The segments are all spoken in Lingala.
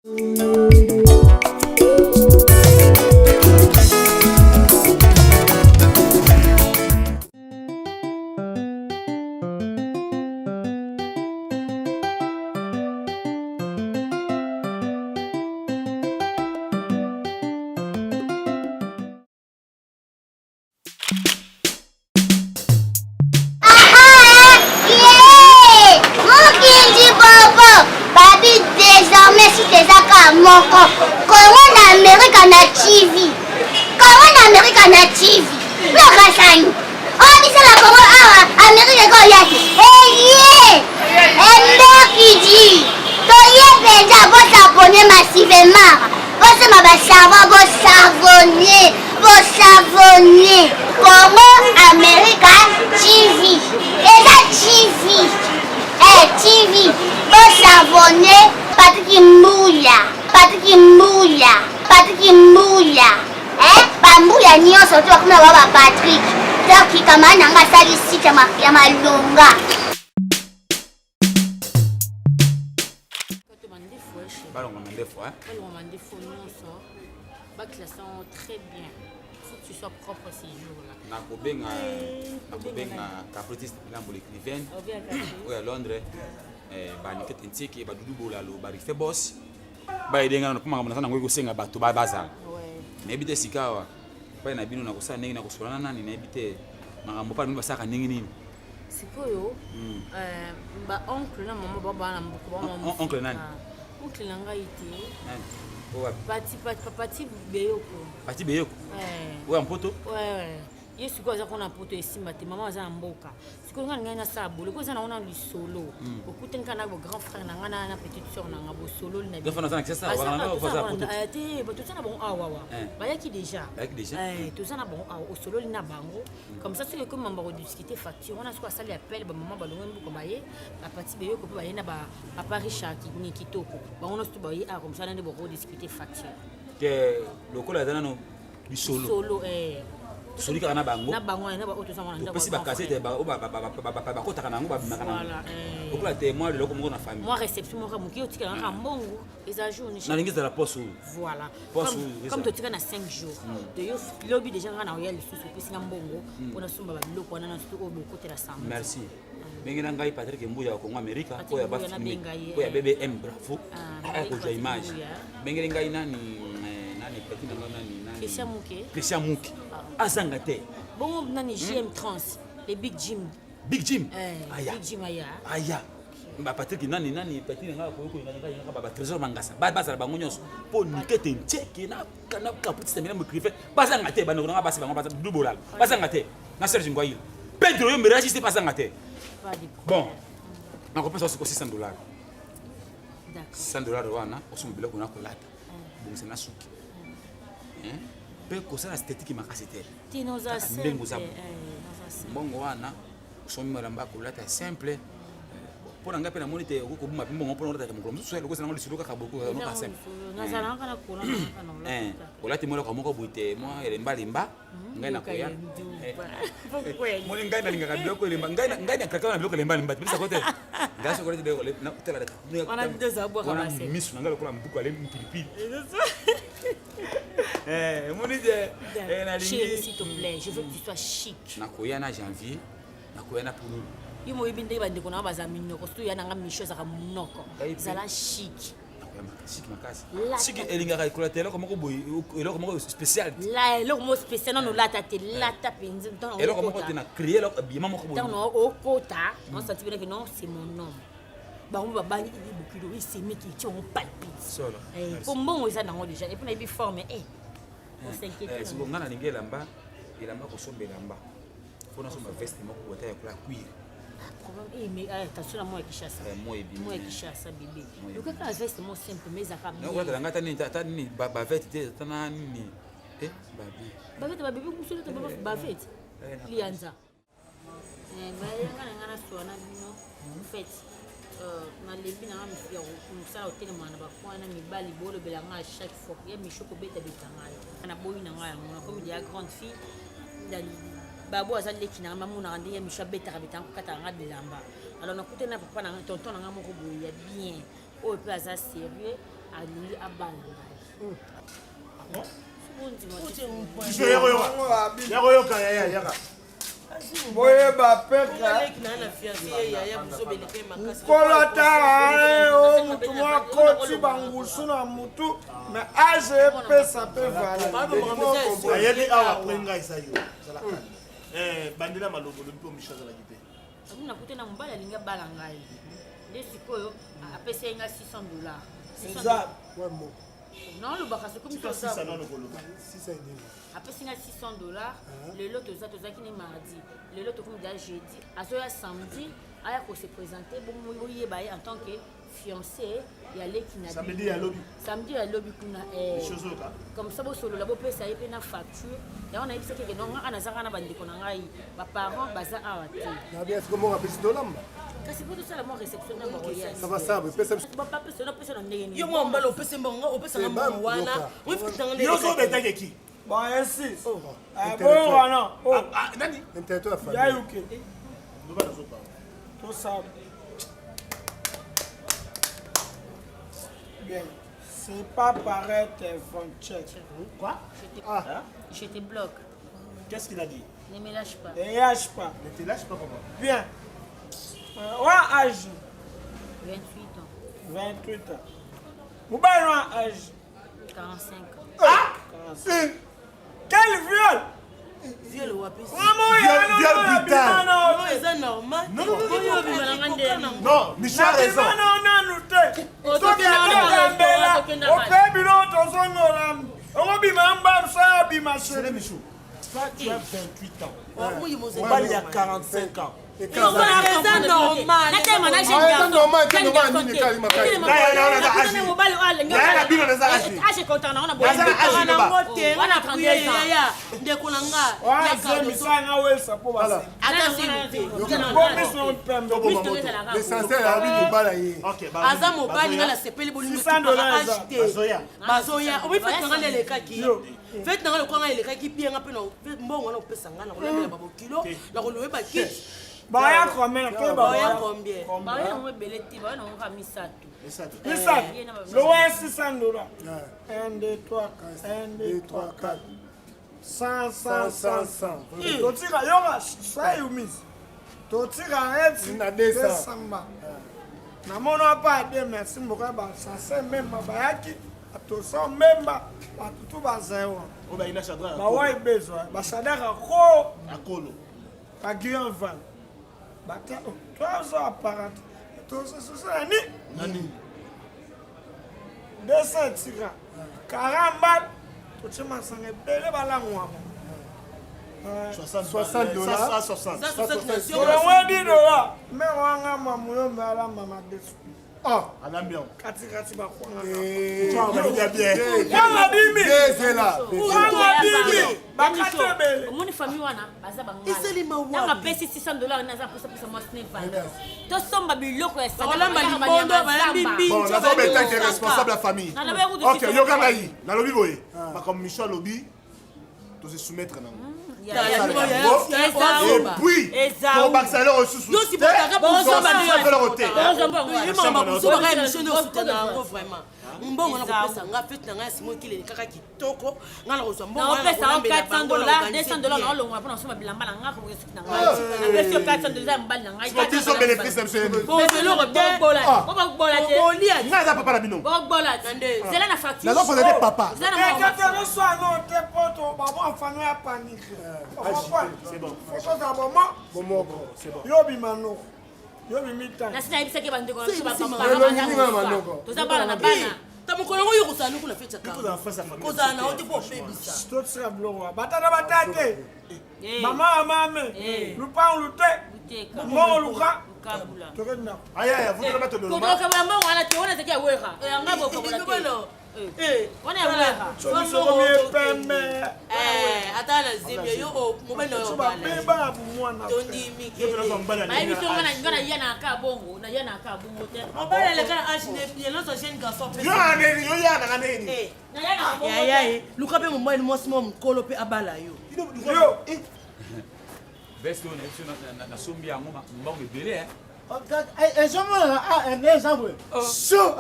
Très bien. Faut que tu sois propre ces jours-là. Capritis l'écrivaine. Oui, à Londres. Baniket Ntiki, Badoudou Bolalo, Barifé Boss. Baïdenga, on peut m'amener à Senga Batou Babaza. N'habite Sikawa. Pas un abino na kosa nengi na kosolana nani n'habite. Marambo pas nous basaka nengi nini. C'est quoi yo? Ba oncle na maman baba na mboko. Oncle nani? Oncle nanga ite. Pati Beyoko. Pati Beyoko? Ouais, en poto? Ouais. Je suis quoi qu'on a poto ici, maman a un mboka. C'est qu'on a un sabo, le cousin a du solo. Beaucoup de temps, grand frère, n'a petite soeur, n'a pas solo. Il faut faire ça. Tout ça, bon, ah, qui déjà? Tout ça, bon, au solo, il n'a pas. Comme ça, c'est comme on va discuter facture. On a ce qu'on a appelle, maman, la partie Beyoko, il n'y a pas Paris, qui toko. On a tout baillé, comme ça, on a discuter facture. Le col a donné du solo. Solo, celui qui a un bango. Na bango na ba auto sama na. Parce que ba cassette ba kota kana ngo ba bimaka na. Voilà. Donc là témoin de l'homme na famille. Moi réception moi muki otika na mbongo les ajours ni. Na lingi la poste. Voilà. Comme tu tika na 5 jours. De yo lobby déjà na oya le sous pesi na mbongo pona sumba ba biloko wana na studio obo côté la samba. Merci. Bengi ngai Patrick Mbuya wa Congo America ko ya ba filmé. Ko ya BBM bravo. Ko ja image. Bengi ngai nani petit nani. Christian Mouké. Azangate. Bon, on a les GM Trans, les Big Jim. Big Jim? Aya. Big Jim Aya. Aya. Patrick nani petit nanga ko ba trésor mangasa. Ba za ba ngonyos. Po nikete ncheki na kaput stamina mo privé. Bazangate ba ngona ba se ba ngaba dubolal. Bazangate. Na Serge Ngwayi. Pedro yo miraji c'est pas zangate. Bon. Na ko pesa $600. D'accord. $100 wana osumbiloko na kolata. Bongisa na suki. Pe kosa esthétique makasite tinoza simple mbongo wana somi malamba kolata simple pona ngape na monite ko buma mbongo pona ngota kamukolo mso lo kosa ngoli siluka kaboko no ka simple nazala ngana kona kana kolati mola kwa moko buite moi elemba limba ngai na koya moni ngai na linga kabiloko elemba ngai na kaka na biloko elemba limba bisa kote ngaso kolati de na kutela wana deux abo kama se misu ngai lokola mbuko ale mpilipili Monite, chérie, s'il te plaît, je veux que tu sois chic. Nakoya na janvier, nakoya na pour nous. Il m'a dit que tu as bazami noko, tu y a nga michose ka munoko. Zala chic. Chic makasi. Chic elinga ka kolatela comme ko boy, eloko moko spécial. La eloko moko spécial non la tête, la tapenzi dans. Eloko moko tena créer eloko bien moko boy. Dans au kota, on senti bien que non, c'est mon nom. Ba on va bani beaucoup de c'est mec qui on palpite. Solo. Pour bon ça dans déjà et puis il forme on s'inquiète. Si on a lingué lamba, il a pas sombe lamba. Faut na somba veste moko ta ya kula cuir. Problème mais attention à moi qui chasse. Moi qui chasse bébé. Le cas la veste moi simple mais ça va. Non voilà ngata ni tata ni ba veste tana ni babi. Ba bébé ku solo ba veste. Lianza. Ba yana ngana sona bino. En fait na lebi na mfia musala hotel mwana bakwana mibali bolo belanga chaque fois ya mishoko beta betanga na boyi na ngaya mona comme des grande fille dali babo azali kina mamu na randi ya misha beta betanga kata nga bilamba alors na kutena papa na tonton na ngamo ko boyi ya bien o pe aza sérieux alingi abala boyeba peka kolata mutu mwakoti bangusu na mutu me age epesa mpe ayebi awa kwenga esayo bandela malongolo mpe omisha azalaki te nakute na mobali alingi abala ngai nde sikoyo apesa ye nga $600 naolobaka sokomi apesi nga $600 lelo tozaki ne mardi lelo tokomi deja jeudi azoya samedi aya kose présente boyeba ye en tant que fiancé ya leki na samedi ya lobi kuna comme ça bosolola bopesa ye mpe na facture yango nayebisaki eke nonga nazaka na bandeko na ngai baparent baza awa te kasi po tosala mwa réception na baroyasbapapesa na ndenge nini yo mwa mbala opesa mbongo opesanga mbongo wana yo ozobetaki ki bainsis boyo wana nani yayuke tosala bien c'est pas pareil tes frontières. Quoi? Je te bloque. Qu'est-ce qu'il a dit? Ne me lâche pas. Ne lâche pas. Ne te lâche pas comment? Bien. Ouais, âge? 28 ans. 28 ans. Vous avez un âge? 45 ans. Ah! 45. Quel viol? Viol ou apis? Viol brutal. Non, c'est normal. Non, Michel a raison. C'est Michou. Toi, tu as 28 ans. Oui, il y a 45 ans. C'est normal. Baya combien? Baya combien? Baya on belé ti, baya on a misato. $600. Le $600. 1, 2, 3, 1, 2, 3, 4. 100. Totira yoga, ça y mis. Totira et na 200. Na mono pas de merci mboka ba ça c'est même baya ki atoso même ba tout ba zéro. O ba ina chadra. Ba wa besoin. Ba sadaka ko akolo. Ba guion van. Bata, toi ça apparente. Toi ça c'est nani 200 tira 40 balles tu te m'as sangé belle balangwa $60 mais wanga mamuyo mbala mama desu à l'ambiance kati ba kwanga omoni famille wana baza bangana pesi $600 naza posa mwa snevanda tosomba biloko ya nazobetaki responsable ya famille ok yokanga yi nalobi boye makambo micho alobi toze soumettre nango et puis pour bakisala osusu mbongo na kopesa nga fete na ngai simo ekileli kaka kitoko nga na kozwa mbongo $400 na olongola mpona osomba bilamba na nga kokoki na ngai napesi yo $400 ya mobali na ngai nga aza papa na bino bobola zela na facture nazopozaki papa nasi nayebisaki bandeko toza bana na bana tamokolo ngo yo kozala nokuna fete kozala na oti po opebisa totisika biloko batata batate mama amame lupangu lute mbongo luka tokenda kodokabula mbongo wana te wana zaki aweka yanga bokabola te wana yaweka ata na zimbe yo mobali na yo bana bumwana tondimi ayebiso nga na ya na aka bongo na ya na aka bongo te mobali aleka na age de bien notre jeune garçon yo yana nini yaya luka mpe mobali mwasi mwa mokolo mpe abala yo veste oyo na sombi yango mbongo ebele ezomona ene exemple so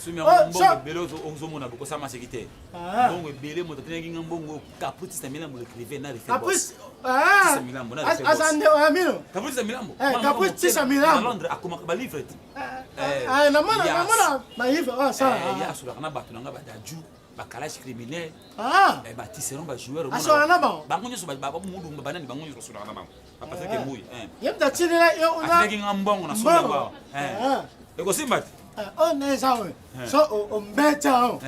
sumi mbongo ebele ozomona bokosama sekite mbongo ebele moto atenaki nga mbongo kaputisa milambo écrivain na refebos milambo na refebos azande amino kaputisa milambo kaputisa milambo na Londres akomaka balivre te namona balivre ça asolaka na bato nanga badaju bakalage criminel batiseron bajoueur asolaka na bango bango nyonso bamudu banani bango nyonso basolaka na bango bapasaki moi yebda tinela yo atinaki nga mbongo na sola bao ekosimba te oneza we so ombeta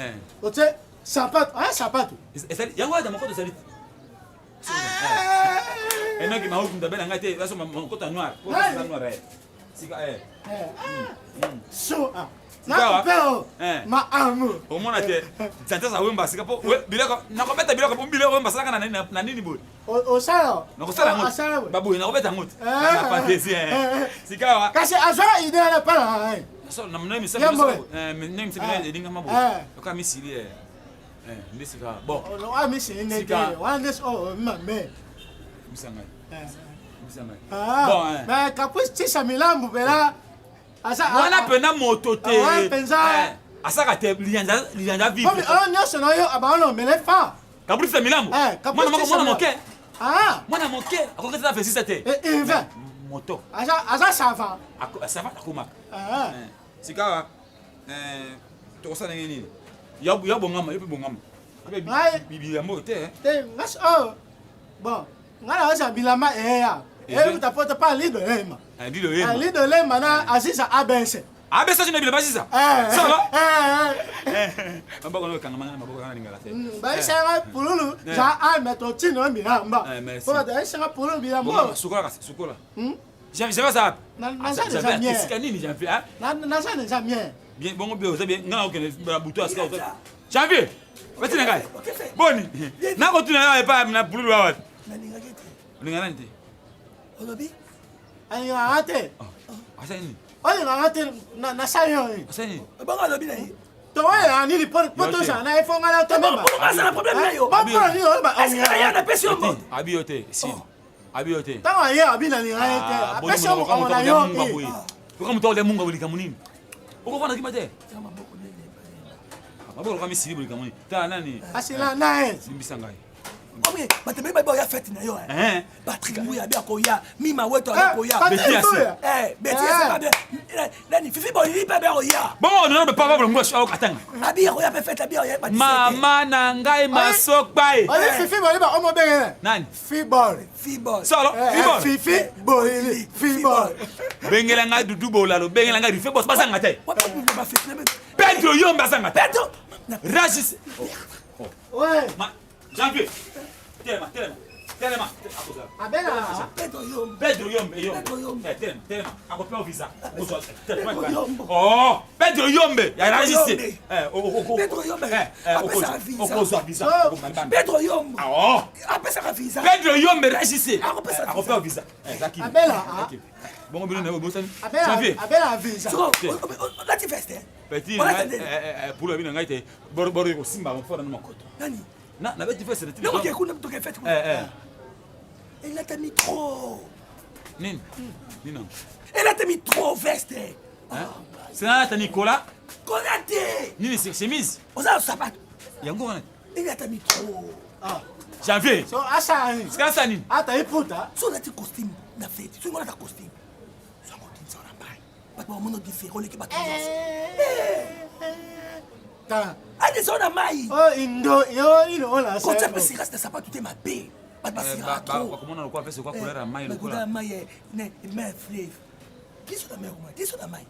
ote sapato sapato yango aza mokoto ezali te enoki maokunda bena ngai te aso mokoto ya noir poza noir sika so nakopeo ma amour omona te tantasa wemba sika po biloko nakobeta biloko po biloko wemba salaka na nini boye osala nakosala ngo baboye nakobeta ngo te na fantaisie sika wa kasi azwa idée na pala so na mnemi sabu mnemi sabu edinga mabo yoka misili ndisika bon no amisi ndenge wandes mame misanga bon mais kapus tisa milambu bela wana pena moto te asaka te lianza vivre nyonso na yo abaona mele fa kapulisa milambo mwana moke mwana moke akoketela fesisa te moto aza sava akomaka sikawa tokosala ndenge nini ya bongama epe bongama bibilambo te ngasi bon ngana oza bilama eya utapota pa lido ema lido lema na asisa abense abesa sino bila basisa sala maboko no kanga mangana maboko kana lingala te baisanga pululu za ameto tino milamba kwa da isanga pululu bilamba sukola j'avais ça na bien scanner ni j'avais na ça bien bien bongo bio ça bien ngana okene buto aska janvier wetina ngai boni nako tuna ya pa na pululu wa lingana nte olobi ayo ate asani oyo ngate na sayo asani banga lobi na yi to oyo ani poto sa na ifo ngala to memba banga na problème na yo ba ko ni o ba ya na pression mo abiote si abiote tawa ye abina ni ngate pression mo na yo ko mo to le munga bulika munini uko fana kimate maboko kama siri bulika munini ta nani asila nae simbisa ngai oye batemeli babi oya fete na yo Patrick Mouya abi akoya mima weto akoya nani fifi boy lipe be oya bon non be papa bongo so katanga abi akoya pe fete abi oya ba mama na ngai masokba oye fifi boy ba omo bengene nani fibol solo fifi boy fibol bengela ngai dudu bolalo bengela ngai rife boss basanga te Pedro Yombe basanga te Pedro Ragis ouais Janvier Telema. Abena. Pedro Yombe. Telema. Akopea visa. Oh, Pedro Yombe. Ya rajiste. Pedro Yombe. Okoza visa. Pedro Yombe. Oh. Apesa visa. Pedro Yombe rajiste. Akopea visa. Zaki. Abela. Bon bilo na bosani. Abela visa. Lati feste. Petit. Pour le bien ngai te. Boro ko simba mo fora na makoto. Nani? Na beti feste na non ok kuna mtoke fete elle a mis trop nini non elle a mis trop veste c'est là ta Nicolas Colate nini c'est chemise oza sapato yango wana elle a mis trop janvier so asa ni ska sa nini ata iputa so na ti costume na fete so ngona ta costume so ngona ti na bai but ba mono différent les bateaux ade so na mai indo yo ino la sa ko tsa sika sta sapato te mabe ba sira trop komona lokwa pesa kwa couleur mai lokwa mai ne mai flave kiso na mai kuma kiso na mai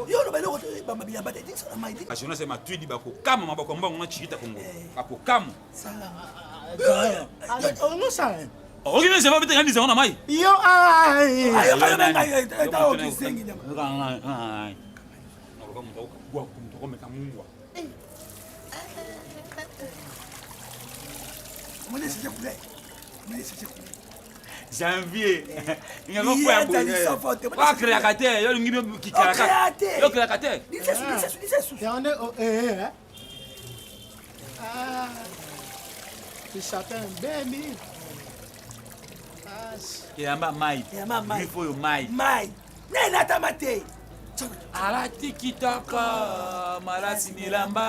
yo no balo ko ba mabia ba kiso na mai ashona sema twidi bako kama mabako mbongo na chikita kongo bako kama sala no sa ogine sema bete ngani zona mai yo ai ayo ayo menga ta o kisengi janvier wakreaka te yo lingi yo kreaka te Yamba mai. Grifo yo mai. Mai. Nena tamate. Alati kitaka malasi nilamba.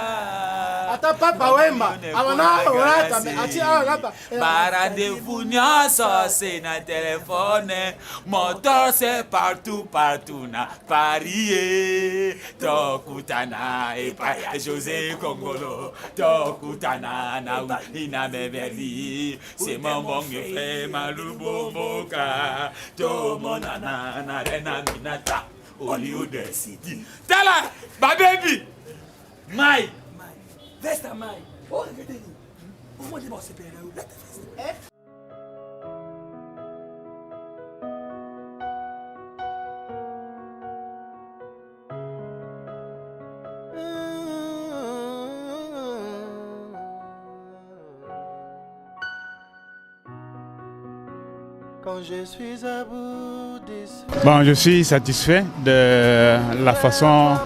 Ata papa wemba. Awana orata me ati araba. Rendez-vous nyonso c'est na téléphone. Moteur c'est partout na Paris. Tokutana et pa José Congolo. Tokutana na ina Beverly. C'est mon bon frère Malubo Boka. To monana na rena minata. Hollywood City. Tala, ma baby. Mai. Vesta mai. Oh, regardez. Comment dire c'est père là ta veste. Quand je suis à bout des... Bon, je suis satisfait de la façon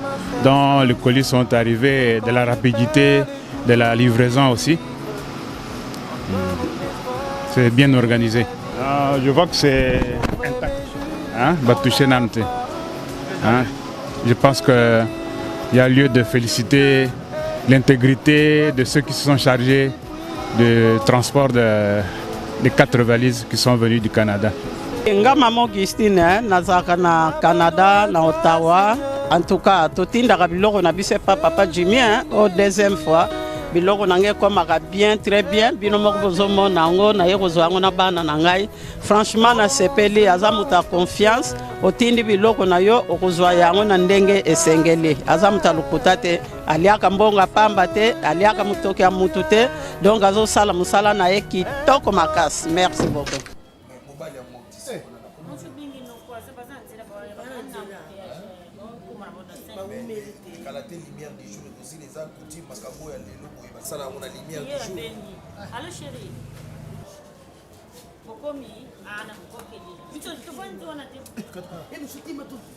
dont les colis sont arrivés, de la rapidité de la livraison aussi. C'est bien organisé. Je vois que c'est intact. Batouché Nantes. Je pense qu'il y a lieu de féliciter l'intégrité de ceux qui se sont chargés du transport des 4 valises qui sont venues du Canada. Nga maman Augustine nazaka na Canada na Ottawa. En tout cas, totindaka biloko na biso papa Jimmy au deuxième fois. Biloko nange komaka bien, très bien. Bino moko bozomona ngo na ye kozwa ngo na bana na ngai. Franchement na sepeli aza muta confiance. Otindi biloko na yo okozwa yango na ndenge esengeli. Aza muta lukuta te, aliaka mbonga pamba te, aliaka mutoki ya mutu te. Donc azo sala musala na ye kitoko makasi. Merci beaucoup. Allô chérie. Bokomi, ana bokeli. Mito tofandi wana te.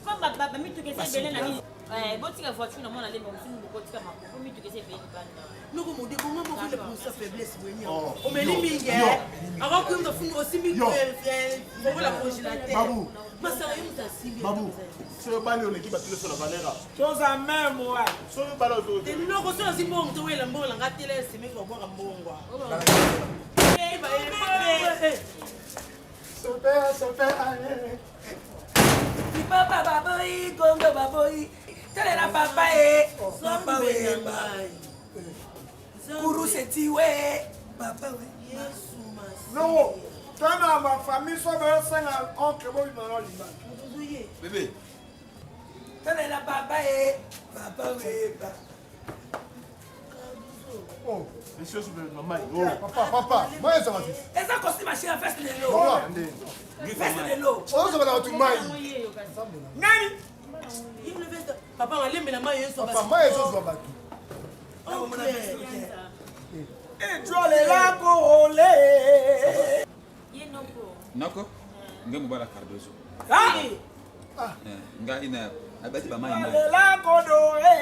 Comme baba mito kese bele na ni. Botika voiture na mona lemba mfini bokotika makoko mito kese bele banda. Noko mode bonga mo vile pour sa faiblesse wenye. O meli mingi. Avant que nous fini aussi mi pour la congélateur. Babu. Masara yo mutasimbi. Babu. C'est bali on équipe battre sur la valeur. Chose à même ouais. Sur balo do. Et nous ko so si mbongo to wela mbongo la ngatele simi ko bonga mbongo. Eh ba eh. Super. Papa baboy, Congo baboy. Tele la papa papa we. Kuru seti we. Papa we. Yesu mas. Non. Toi dans ma famille soit dans 5 oncle bon il m'a liba. Bébé. Tele la papa papa we. Oh, les choses de maman. Oh, papa. Moi ça va vite. Et ça costume ma chérie feste de l'eau. Feste de l'eau. Oh, ça va dans tout mai. Nani? Il le veste. Papa on l'aime la main yesu. Papa, moi je dois battre. Oh mon ami. Et toi les là corolé. Nako? Nga mubala Cardozo. Nga ina abati ba mai mai. Les là corolé.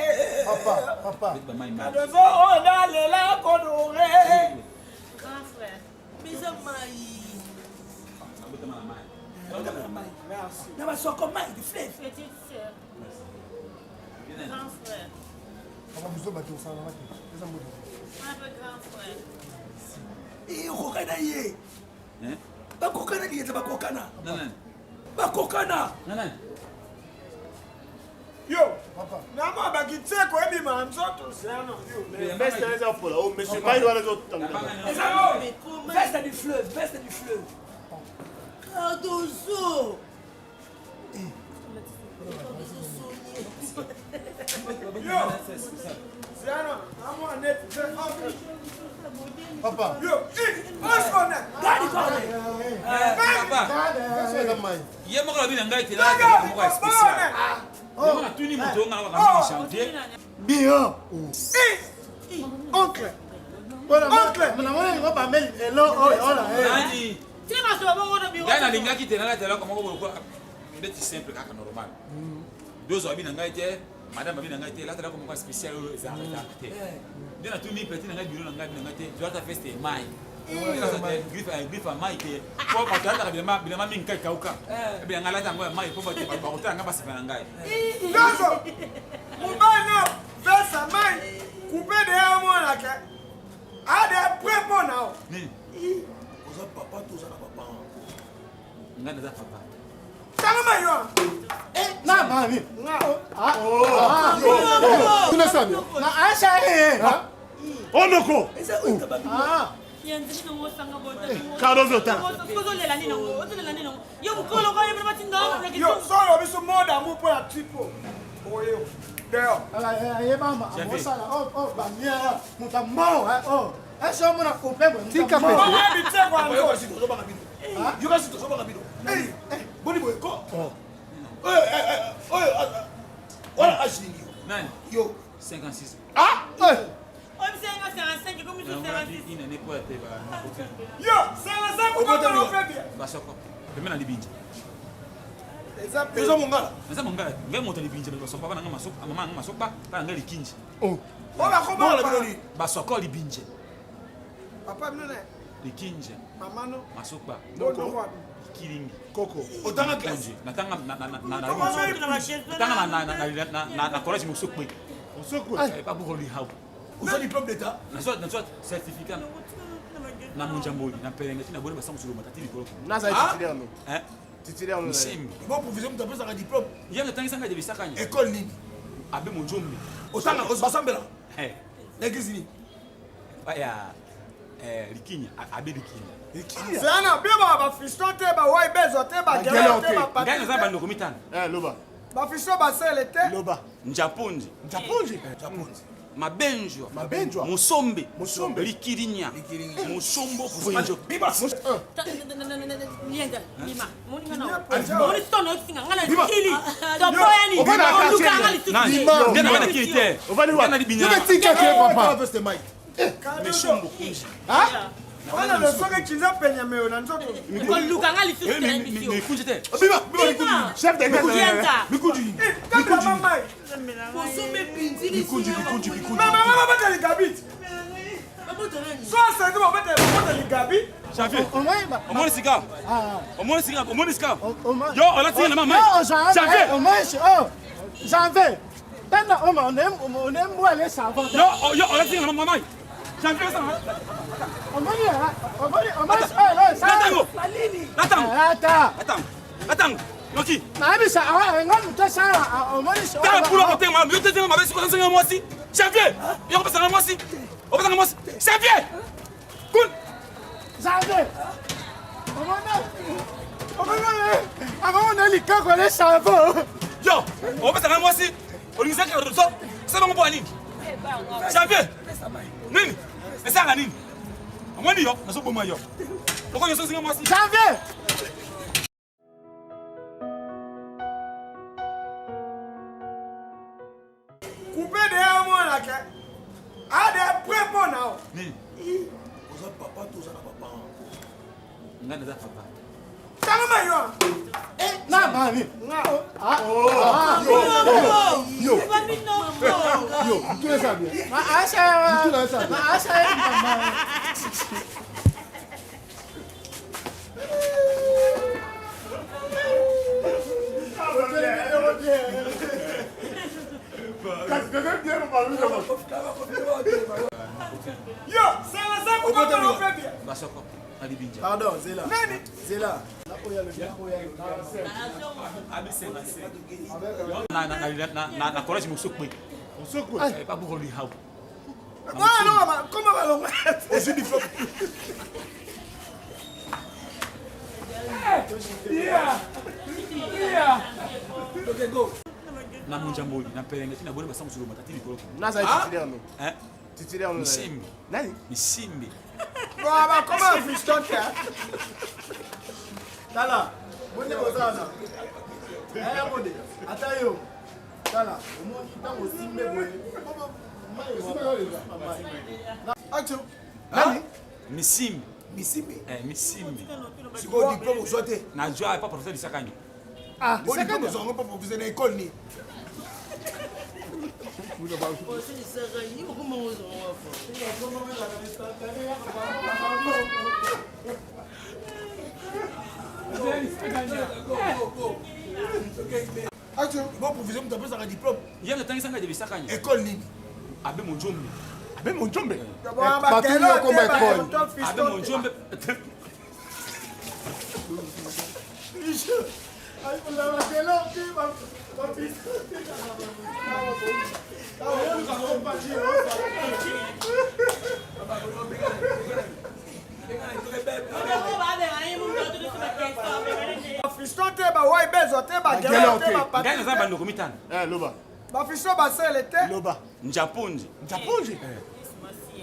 Papa. Ba mai mai. Cardozo on a les là corolé. Grand frère. Mais ça mai. Abota mai. Merci. Na ba soko mai di fleuve. Petite sœur. Grand frère. Papa vous battre ça là. Un peu grand frère. Et kokana ye. Ba kokana ni yeza ba kokana. Nan. Ba kokana. Nan. Yo, papa. Nama bakitse ko ebi manzoto sana yo. Mais c'est ça pour là. Oh, monsieur pas il doit les autres. Veste du fleuve, veste du fleuve. Cardozo. Yo. Sana, amo net Papa. Yo, osona. Gadi kone. Papa. C'est la main. Ye moko bina ngai te la moko spécial. Oh, na tuni moto nga wa chanter. Bien. Oncle. Oncle. Mna ngo ba mel hello hola. Nani? Tina so ba wona bi. Ngai na linga ki te na la ko moko ko ndeti simple kaka normal. Deux ans bina ngai te, madame bina ngai te la ko moko spécial za te. Dina tuni petit na ngai biro na ngai te, tu as ta feste mai. griffe ya mai te po bato yataka bilamba mingi kai kauka ebile ngai lata yango ya mai po bakotala ngai basepa na ngai nyonso mobali no pesa mai coupe de ya omonaka ade apres mpo na o nini oza papa tozala papa ngai naza papa tanga mai yo Na mami. tuna sami Na Aisha onoko Carlos Otana yo solo biso mot d'amour mpo ya tripo oyo deo ye mama amosala ba mia muta mo Aisha omona coupe bo tika pe habite kwanzo yoka si tozobanga bino boni boye ko wana asingi nani yo 56 yo sala kokoma opebia basoko pembe na libinja eza mongala naza mongala ngai moto libinja basoko bana ngai masoko mama ngai masoko bana ngai likinji ola koma basoko libinja papa mnene likinja mamano masoko ndoko kilingi koko otanga klase natanga na collège mosokwe pas pour lui hau oza diplôme d'état nazwa certificat na monjamboli na pelenge tina bole basango solo matati likolo naza titulaire no titulaire no misembi bon professeur mutapesaka diplôme yanga tangisanga de bisakanya école nini abe monjombi otanga basambela na église nini ya likinya abe likinya sana biba bafiston te bawai bezo te bagelo te ngai naza bandoko mitano loba bafiston basele te loba njaponzi mabenjwa musombe likirinya musombo kuinjo wana lesoke kiza penye meo na nzoto mikunje te chef de mikuji mamai mama bata ligabiti so sende bata ligabi Janvier omoni sika yo olatinga na mama Janvier tena onemwele savant yo olatinga na mama Janvier sana Attends, Noki. Naibisa nga mutasala omonisi. Tala pula ko tema, yo te tema mabesi ko sanga mwasi. Janvier, yo ko sanga mwasi. O ko sanga mwasi. Janvier. Kun. Janvier. Omona likako le savant. Yo, o ko sanga mwasi. Olingisa ka roso. Sasa ngo nini? Janvier. Nini? Esanga nini? Amwani yo, naso boma yo. Loko yo sanga mwasi. Janvier. coupe de ya omonaka ade apres mpo na o Nini? oza papa tozala papa Ngai naza papa. tanga mai yo Na mami. yo mtule sabi Na Aisha mama. yo sala kokoma opebia Basoko alibinja. pardon zela zela Na collège mosokwe pas pour lui hau wana koma balonga aussi diplôme na monjamboli na pelenge tina bole basango solo matati likolo naza titulaire no titulaire no misembi nani misimbi bakoma fiston te Tala. Bonde bozana. Bonde. Ata yo. Tala. Omoni tango simbe boye. action nani misimbi misimbi misimbi siko diplôme ozwa te najwa pas professeur lisakanya diplôme ozwango mpo professeur na école nini Bon, professeur, tu as besoin d'un diplôme. Il y a un temps que tu as dit école Nini. Abe Monjombe. Abe Monjombe. Patrouille comme école. Abe Monjombe. Fiston te ba wai bezo te ba gelo te ba pati. Ngani zamba ndokumitana. Loba. Ba fiston ba sele te. Loba. Njaponji. Njaponji.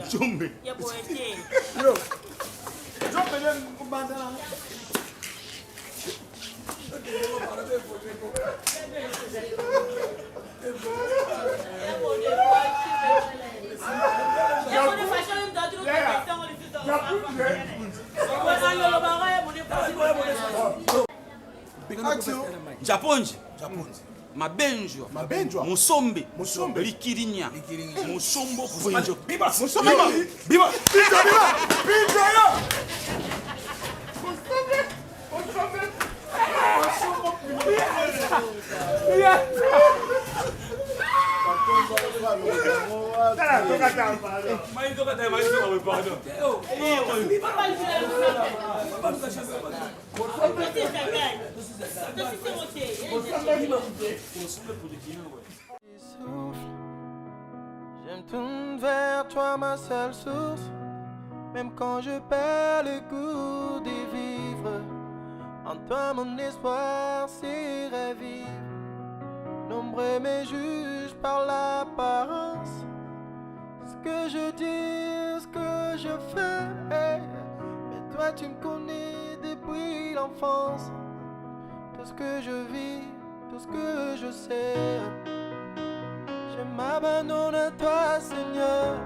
Jombe. Ya poete. Yo. Jombe le mbandana. Njaponji. Mabenjwa. Musombe. Likirinya. Musombo kuvenjo. Biba. Musombe. Biba. Biba yo. Je me tourne vers toi, ma seule source. Même quand je perds le goût de vivre, en toi mon espoir s'irait vivre. Nombreux me jugent par l'apparence, ce que je dis, ce que je fais. Mais toi tu me connais depuis l'enfance. Tout ce que je vis, tout ce que je sais, je m'abandonne à toi, Seigneur.